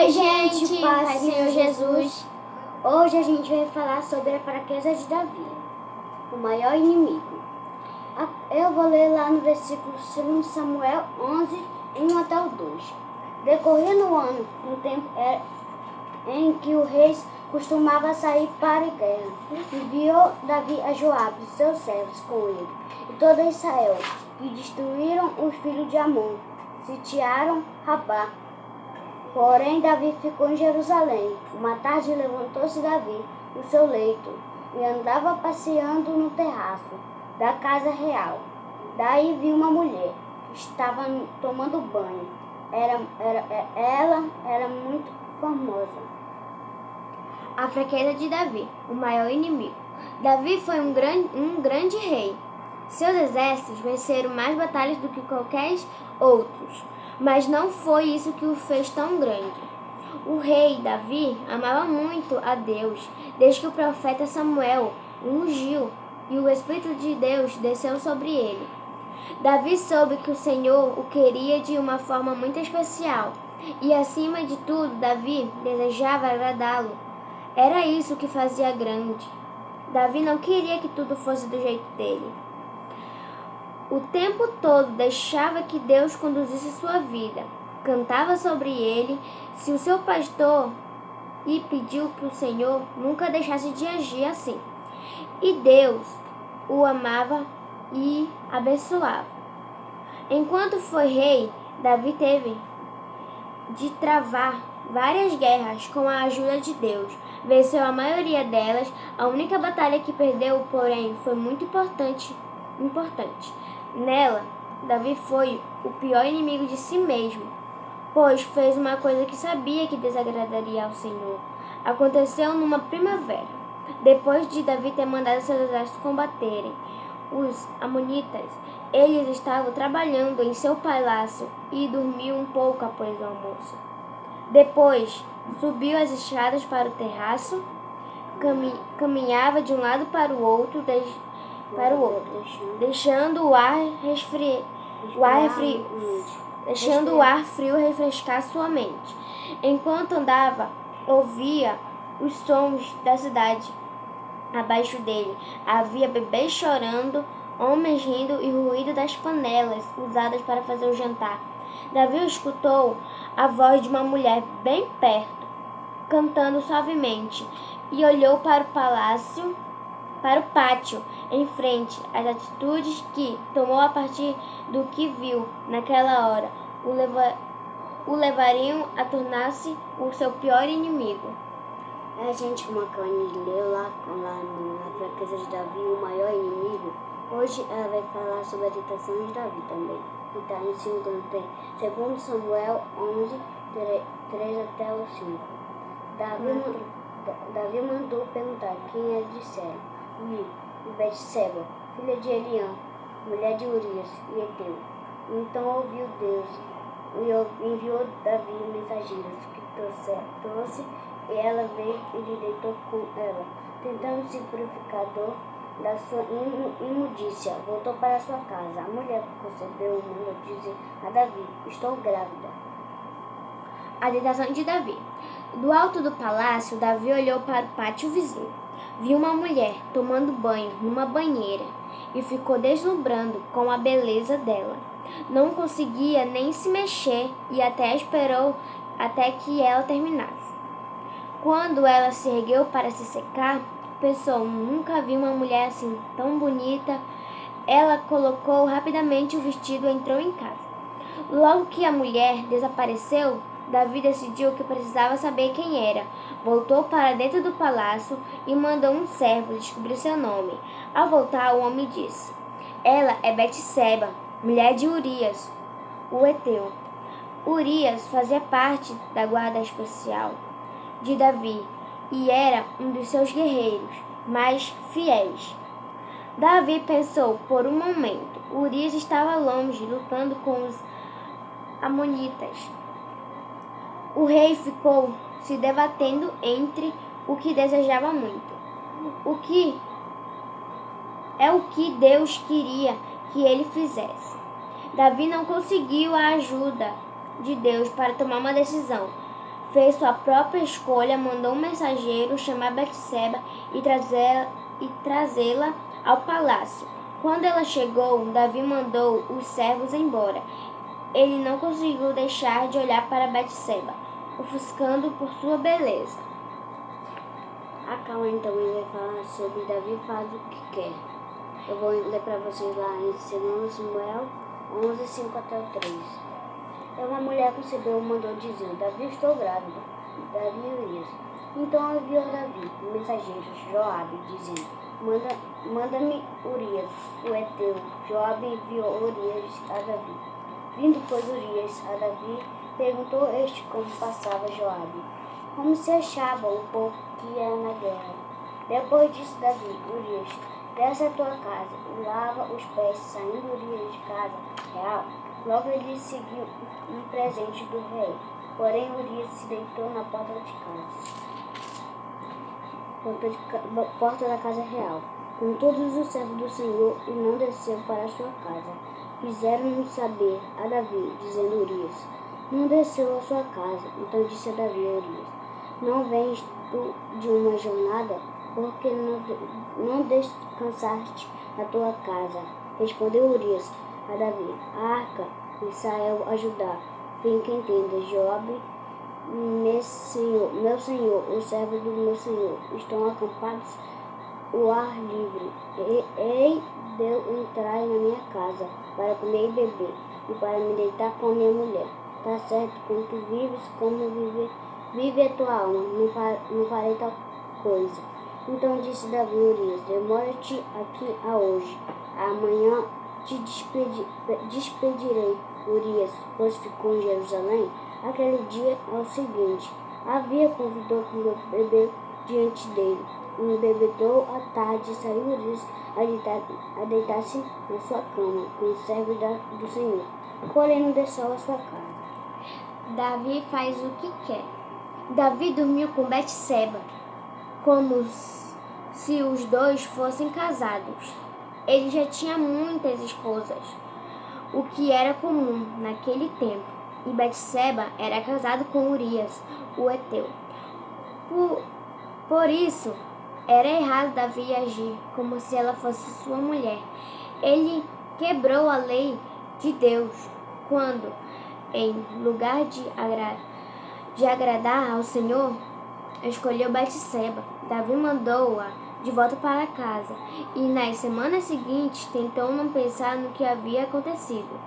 Oi, gente, Pai Senhor Jesus. Hoje a gente vai falar sobre a fraqueza de Davi, o maior inimigo. Eu vou ler lá no versículo 2 Samuel 11, 1 até o 2. Decorrendo o ano, no tempo em que o rei costumava sair para a guerra, enviou Davi a Joabe e seus servos com ele, e todo Israel, e destruíram os filhos de Amon, sitiaram Rabá. Porém, Davi ficou em Jerusalém. Uma tarde levantou-se Davi do seu leito e andava passeando no terraço da casa real. Daí viu uma mulher que estava tomando banho. Ela era muito famosa. A fraqueza de Davi, o maior inimigo. Davi foi um grande rei. Seus exércitos venceram mais batalhas do que qualquer outros, mas não foi isso que o fez tão grande. O rei Davi amava muito a Deus, desde que o profeta Samuel o ungiu e o Espírito de Deus desceu sobre ele. Davi soube que o Senhor o queria de uma forma muito especial, e acima de tudo, Davi desejava agradá-lo. Era isso que fazia grande. Davi não queria que tudo fosse do jeito dele. O tempo todo deixava que Deus conduzisse sua vida. Cantava sobre ele, se o seu pastor e pediu que o Senhor nunca deixasse de agir assim. E Deus o amava e abençoava. Enquanto foi rei, Davi teve de travar várias guerras com a ajuda de Deus. Venceu a maioria delas. A única batalha que perdeu, porém, foi muito importante. Nela, Davi foi o pior inimigo de si mesmo, pois fez uma coisa que sabia que desagradaria ao Senhor. Aconteceu numa primavera, depois de Davi ter mandado seus exércitos combaterem os amonitas. Eles estavam trabalhando em seu palácio e dormiu um pouco após o almoço. Depois, subiu as escadas para o terraço, caminhava de um lado para o outro, deixando o ar frio refrescar sua mente. Enquanto andava, ouvia os sons da cidade. Abaixo dele havia bebês chorando, homens rindo e ruído das panelas usadas para fazer o jantar. Davi escutou a voz de uma mulher bem perto, cantando suavemente, e olhou para o pátio em frente. As atitudes que tomou a partir do que viu naquela hora o levariam a tornar-se o seu pior inimigo. A gente, como a Cani leu lá na fraqueza de Davi, o maior inimigo, hoje ela vai falar sobre a tentação de Davi também. Que está em 2 Samuel 11, 3 até o 5. Davi mandou perguntar quem eles disseram. E Betseba, filha de Eliã, mulher de Urias, e Eteu. Então ouviu Deus e enviou Davi mensageiros que trouxe, e ela veio e lhe deitou com ela, tentando se purificar da sua imundícia. Voltou para sua casa. A mulher que concebeu mandou dizer a Davi: estou grávida. A tentação de Davi. Do alto do palácio, Davi olhou para o pátio vizinho. Viu uma mulher tomando banho numa banheira e ficou deslumbrando com a beleza dela. Não conseguia nem se mexer e até esperou até que ela terminasse. Quando ela se ergueu para se secar, pensou: nunca vi uma mulher assim tão bonita. Ela colocou rapidamente o vestido e entrou em casa. Logo que a mulher desapareceu, Davi decidiu que precisava saber quem era. Voltou para dentro do palácio e mandou um servo descobrir seu nome. Ao voltar, o homem disse: ela é Betseba, mulher de Urias, o Eteu. Urias fazia parte da guarda especial de Davi e era um dos seus guerreiros mais fiéis. Davi pensou por um momento. Urias estava longe, lutando com os amonitas. O rei ficou se debatendo entre o que desejava muito. O que Deus queria que ele fizesse. Davi não conseguiu a ajuda de Deus para tomar uma decisão. fez sua própria escolha, mandou um mensageiro chamar Betseba e trazê-la ao palácio. Quando ela chegou, Davi mandou os servos embora. Ele não conseguiu deixar de olhar para Betseba, ofuscando por sua beleza. Calma, então ele vai falar sobre Davi faz o que quer. Eu vou ler para vocês lá em 2 Samuel 11, 5 até o 3. Uma mulher concebeu e mandou dizendo: Davi, estou grávida. Davi e Urias. Então enviou Davi o mensageiro Joabe, dizendo: Manda-me Urias, o heteu. Joabe enviou Urias a Davi. Vindo, pois, Urias a Davi, perguntou este como passava Joabe, como se achava o povo que ia na guerra. Depois disse Davi: Urias, desce à tua casa e lava os pés. Saindo Urias de casa real, logo ele seguiu um presente do rei. Porém, Urias se deitou na porta da casa real, com todos os servos do Senhor, e não desceu para a sua casa. Fizeram saber a Davi, dizendo: Urias não desceu à sua casa. Então disse a Davi a Urias: Não vens tu de uma jornada, porque não descansaste na tua casa? Respondeu Urias a Davi: A arca de Israel a Judá. Fica entenda, Joabe, meu senhor, os servos do meu senhor, estão acampados ao ar livre. Hei de eu entrar na minha casa para comer e beber, e para me deitar com a minha mulher. Está certo, quando tu vives, como vive a tua alma, não farei tal coisa. Então disse Davi a Urias: Demora-te aqui a hoje, amanhã te despedirei. Urias, pois ficou em Jerusalém, aquele dia ao seguinte, convidou para beber diante dele. Embebedou à tarde, saiu Urias a deitar-se na sua cama, com os servos do Senhor. Porém não desceu à sua casa. Davi faz o que quer. Davi dormiu com Betseba, como se os dois fossem casados. Ele já tinha muitas esposas, o que era comum naquele tempo, e Betseba era casado com Urias, o heteu. Por isso, era errado Davi agir como se ela fosse sua mulher. Ele quebrou a lei de Deus quando, em lugar de agradar ao Senhor, escolheu Betseba. Davi mandou-a de volta para casa e nas semanas seguintes tentou não pensar no que havia acontecido.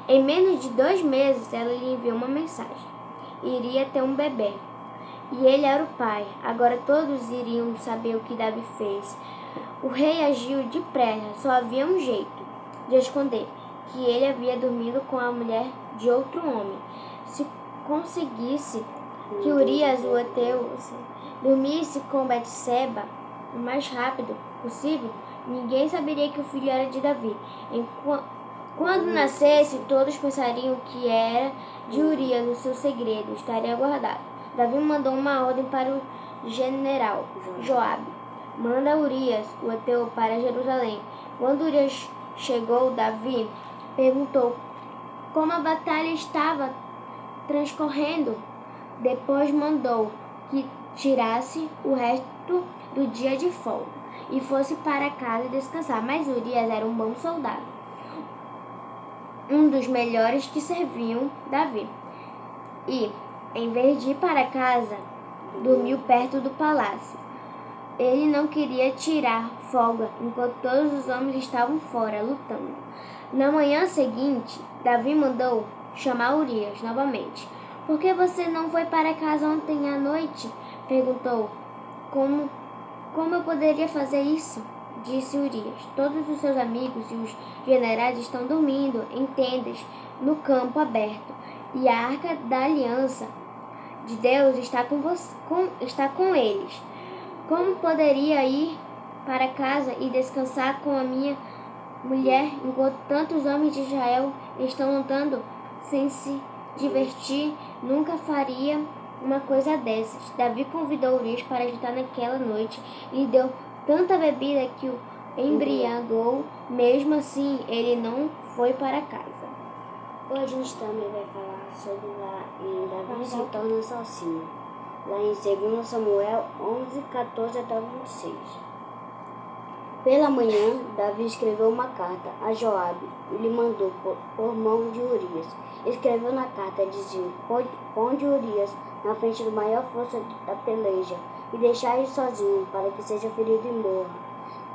Em menos de 2 meses ela lhe enviou uma mensagem: iria ter um bebê e ele era o pai. Agora todos iriam saber o que Davi fez. O rei agiu depressa. Só havia um jeito de esconder que ele havia dormido com a mulher de outro homem. Se conseguisse que Urias, o heteu, dormisse com Betseba o mais rápido possível, ninguém saberia que o filho era de Davi. Quando nascesse, todos pensariam que era de Urias. O seu segredo estaria guardado. Davi mandou uma ordem para o general Joabe: Manda Urias, o heteu, para Jerusalém. Quando Urias chegou, Davi perguntou como a batalha estava transcorrendo. Depois mandou que tirasse o resto do dia de folga e fosse para casa descansar. Mas Urias era um bom soldado, um dos melhores que serviam Davi, e, em vez de ir para casa, dormiu perto do palácio. Ele não queria tirar folga enquanto todos os homens estavam fora lutando. Na manhã seguinte, Davi mandou chamar Urias novamente. Por que você não foi para casa ontem à noite? Perguntou. Como eu poderia fazer isso? Disse Urias. Todos os seus amigos e os generais estão dormindo em tendas no campo aberto, e a arca da aliança de Deus está com eles. Como poderia ir para casa e descansar com a minha mulher enquanto tantos homens de Israel estão lutando sem se divertir? Nunca faria uma coisa dessas. Davi convidou Urias para jantar naquela noite e lhe deu tanta bebida que o embriagou. Mesmo assim, ele não foi para casa. Hoje a gente também vai falar sobre e Davi se torna assassino. Lá em 2 Samuel 11, 14 até 26. Pela manhã, Davi escreveu uma carta a Joabe e lhe mandou por mão de Urias. Escreveu na carta dizendo: Ponde Urias na frente da maior força da peleja e deixai-o sozinho, para que seja ferido e morra.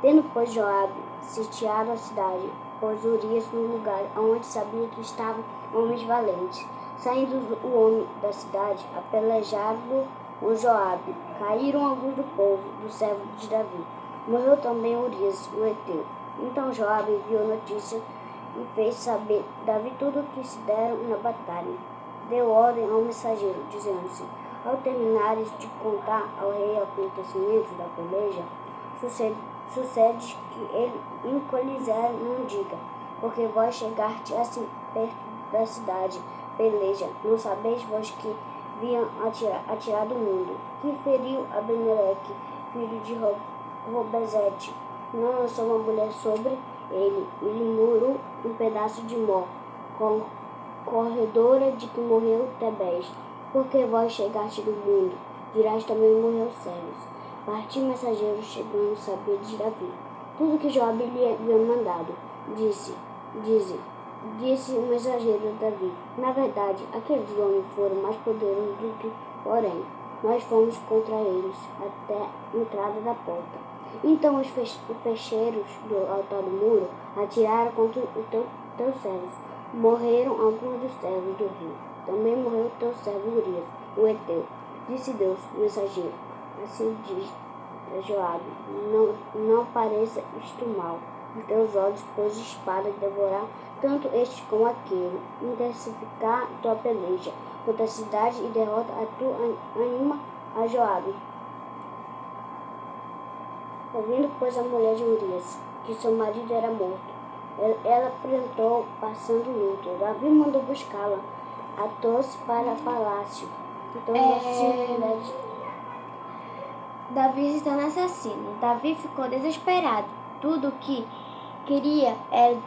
Tendo, pois, Joabe sitiado a cidade, pôs Urias no lugar onde sabia que estavam homens valentes. Saindo o homem da cidade, apelejaram com Joabe. Caíram alguns do povo, do servo de Davi. Morreu também Urias, o heteu. Então Joabe enviou notícia e fez saber Davi tudo o que se deram na batalha. Deu ordem ao mensageiro, dizendo-se: ao terminares de contar ao rei acontecimentos da peleja, sucede que ele encolhizer não diga, porque vós chegaste assim perto da cidade, peleja, não sabeis vós que vinham atirar do mundo, que feriu Abimeleque, filho de Robezete, não lançou uma mulher sobre ele, e lhe murou um pedaço de mó, com corredora de que morreu Tebés, porque vós chegaste do mundo, dirás também morreu Céus. Partiu mensageiro chegando saber de Davi tudo que Joabe lhe havia mandado. Disse o mensageiro a Davi: na verdade, aqueles homens foram mais poderosos do que, porém, nós fomos contra eles até a entrada da porta. Então os fecheiros do altar do muro atiraram contra o teu servo. Morreram alguns dos servos do rei. Também morreu teu servo Urias, o heteu. Disse Deus, o mensageiro: assim diz a Joabe: não pareça isto mal os teus olhos, pois espada devorar tanto este como aquele, intensificar tua peleja contra a cidade e derrota a tua anima a Joabe. Ouvindo, pois, a mulher de Urias, que seu marido era morto, ela prantou, passando luto. Davi mandou buscá-la, a trouxe para o palácio. Então, Davi se torna assassino. Davi ficou desesperado. Tudo o que queria era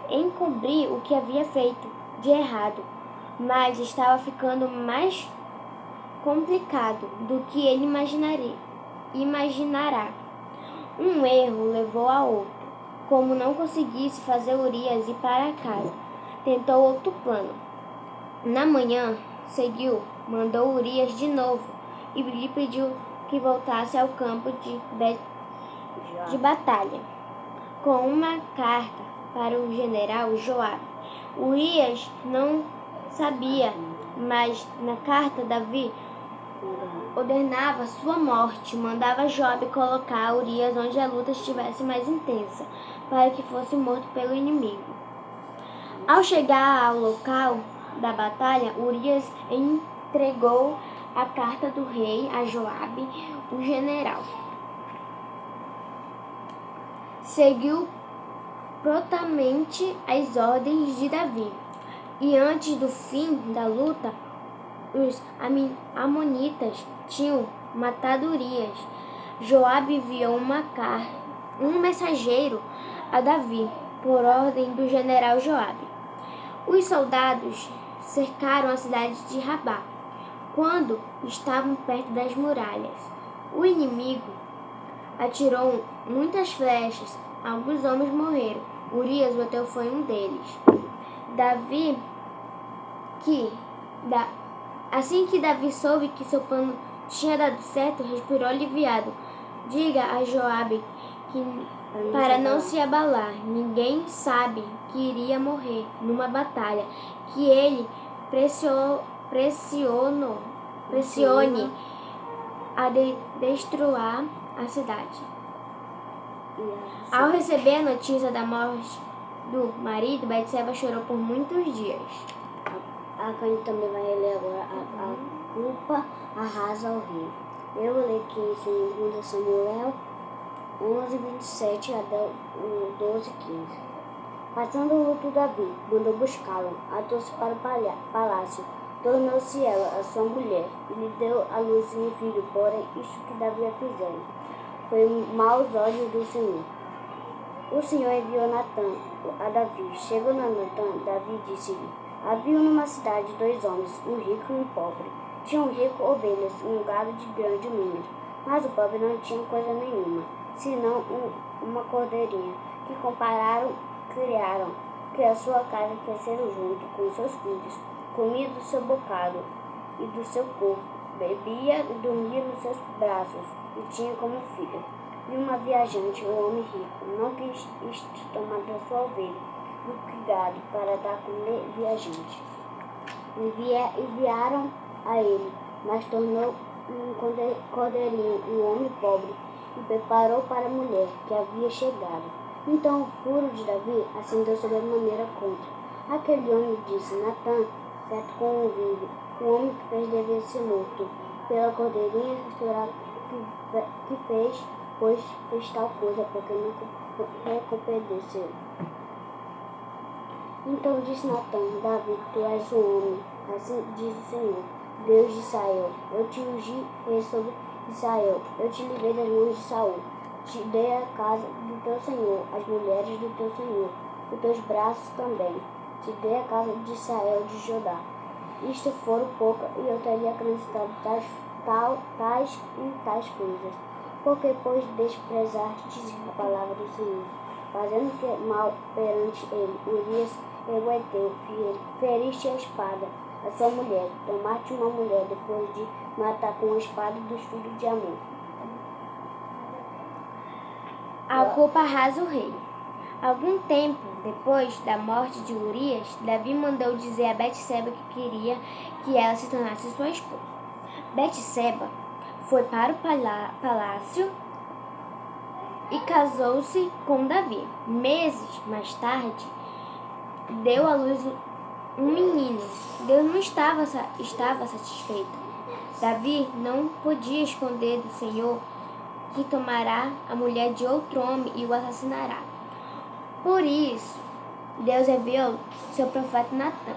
encobrir o que havia feito de errado, mas estava ficando mais complicado do que ele imaginará. Um erro levou a outro. Como não conseguisse fazer Urias ir para casa, tentou outro plano. Na manhã, mandou Urias de novo e lhe pediu que voltasse ao campo de batalha com uma carta para o general Joabe. Urias não sabia, mas na carta Davi ordenava sua morte, mandava Joabe colocar Urias onde a luta estivesse mais intensa, para que fosse morto pelo inimigo. Ao chegar ao local da batalha, Urias entregou a carta do rei a Joabe, o general. Seguiu prontamente as ordens de Davi, e antes do fim da luta, os amonitas tinham matado Urias. Joabe enviou um mensageiro a Davi, por ordem do general Joabe. Os soldados cercaram a cidade de Rabá, quando estavam perto das muralhas. O inimigo atirou muitas flechas, alguns homens morreram. Urias, o heteu, foi um deles. Assim que Davi soube que seu plano tinha dado certo, respirou aliviado. Diga a Joabe que, para não se abalar, ninguém sabe que iria morrer numa batalha, que ele pressione a destruir a cidade. Ao receber a notícia da morte do marido, Betseba chorou por muitos dias. A Cândia também vai ler agora a culpa arrasa ao rei. Eu vou ler aqui em 2 Samuel 11, 27 até 12, 15. Passando o luto, Davi mandou buscá-la, a trouxe para o palácio. Tornou-se ela a sua mulher e lhe deu à luz um filho, porém isto que Davi a fizeram foi maus olhos do Senhor. O Senhor enviou Natã a Davi. Chegou Natã, Davi disse-lhe: Havia numa cidade 2 homens, um rico e um pobre. Tinha um rico ovelhas e um gado de grande número, mas o pobre não tinha coisa nenhuma, senão uma cordeirinha, que criaram, que a sua casa cresceram junto com seus filhos, comia do seu bocado e do seu corpo, bebia e dormia nos seus braços, e tinha como filho. E uma viajante, um homem rico, não quis tomar da sua ovelha, do gado, para dar comer viajante. Enviaram a ele, mas tornou um cordeirinho, um homem pobre, e preparou para a mulher que havia chegado. Então o furo de Davi acendeu sobremaneira contra. Aquele homem disse: Natã, certo como vive, o homem que fez devia ser morto, pela cordeirinha que fez, pois fez tal coisa, porque não recompeneceu. Então disse Natã: Davi, tu és um homem, assim diz o Senhor, Deus de Israel. Eu te ungi rei sobre Israel, eu te livrei das mãos de Saul, te dei a casa do teu Senhor, as mulheres do teu Senhor, os teus braços também, te dei a casa de Israel de Judá. Isto foram poucas, e eu teria acrescentado tais coisas, porque pois desprezaste a palavra do Senhor, fazendo que mal perante ele. Urias, o heteu, feriste a espada a sua mulher, tomaste uma mulher depois de matar com a espada dos filhos de Amon. A culpa arrasa o rei. Algum tempo depois da morte de Urias, Davi mandou dizer a Betseba que queria que ela se tornasse sua esposa. Betseba foi para o palácio e casou-se com Davi. Meses mais tarde, deu à luz um menino. Deus não estava satisfeito. Davi não podia esconder do Senhor que tomará a mulher de outro homem e o assassinará. Por isso, Deus enviou seu profeta Natã,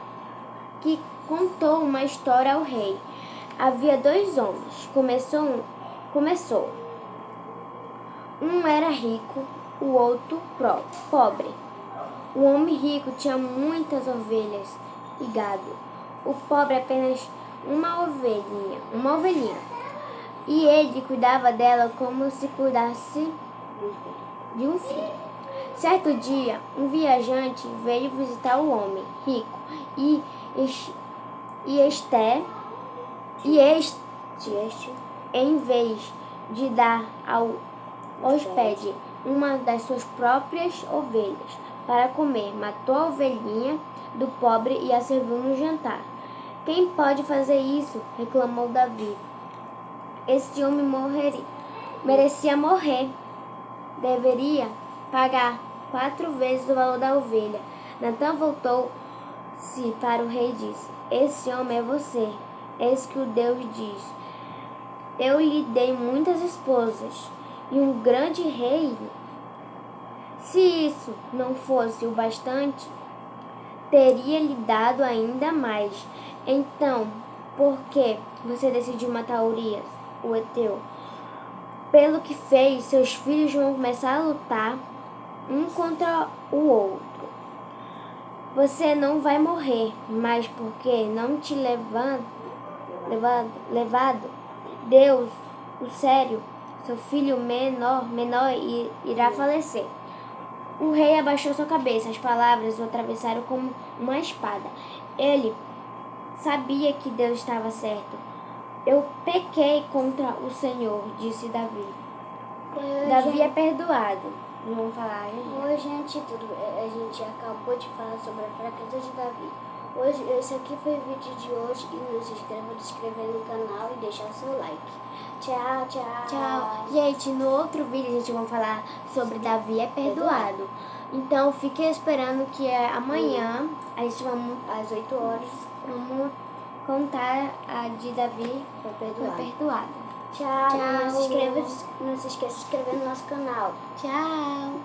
que contou uma história ao rei. Havia 2 homens. Começou. Um era rico, o outro pobre. O homem rico tinha muitas ovelhas e gado. O pobre apenas uma ovelhinha. E ele cuidava dela como se cuidasse de um filho. Certo dia, um viajante veio visitar o homem rico este, em vez de dar ao hóspede uma das suas próprias ovelhas para comer, matou a ovelhinha do pobre e a serviu no jantar. Quem pode fazer isso? Reclamou Davi. Este homem merecia morrer. Deveria pagar 4 vezes o valor da ovelha. Natã voltou-se para o rei e disse: Esse homem é você. Eis que o Deus diz: Eu lhe dei muitas esposas e um grande reino. Se isso não fosse o bastante, teria lhe dado ainda mais. Então, por que você decidiu matar Urias, o heteu? Pelo que fez, seus filhos vão começar a lutar um contra o outro. Você não vai morrer, mas porque não te levado Deus, o sério, seu filho menor irá falecer. O rei abaixou sua cabeça. As palavras o atravessaram como uma espada. Ele sabia que Deus estava certo. Eu pequei contra o Senhor, disse Davi. Davi é perdoado. Vamos falar. Oi, gente, a gente acabou de falar sobre a fraqueza de Davi. Esse aqui foi o vídeo de hoje. E não se inscreva no canal e deixar o seu like. Tchau, tchau. Tchau. Gente, no outro vídeo a gente vai falar sobre Davi é perdoado. Então, fiquem esperando que amanhã a gente vai, às 8 horas, vamos contar a de Davi foi perdoado. Tchau. Tchau. Não se esqueça de se inscrever no nosso canal. Tchau.